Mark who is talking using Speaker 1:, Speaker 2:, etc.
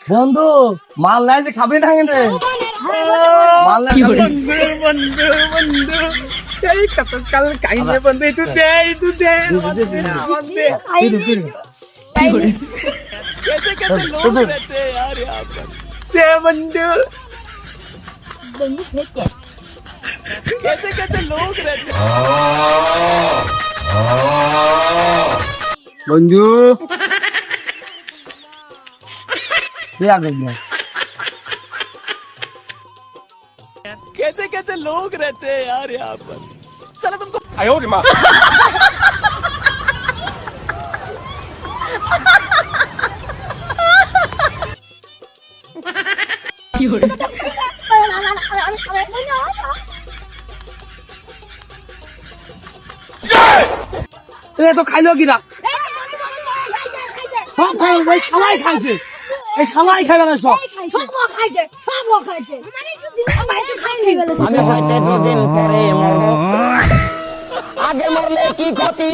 Speaker 1: বন্ধু মাল নাই যে খাবে না কেন মাল নাই
Speaker 2: বন্ধু বন্ধু বন্ধু এই কত কাল কাইনে বন্ধু তুই দে कैसे कैसे लोग रहते हैं यार यहाँ पर दे बंदू
Speaker 3: बंदू फेंक के
Speaker 2: कैसे कैसे लोग रहते हैं
Speaker 1: বন্ধু তুই আগে নে
Speaker 2: कैसे कैसे लोग रहते हैं यार यहाँ पर साला तुमको
Speaker 1: এ তো খাইলো কিরা সব খাই ওই শালাই খাইছে এই শালাই খাইবে না সব
Speaker 4: আমি হয়তো দুদিন পরে মরব আগে মরলে কি ক্ষতি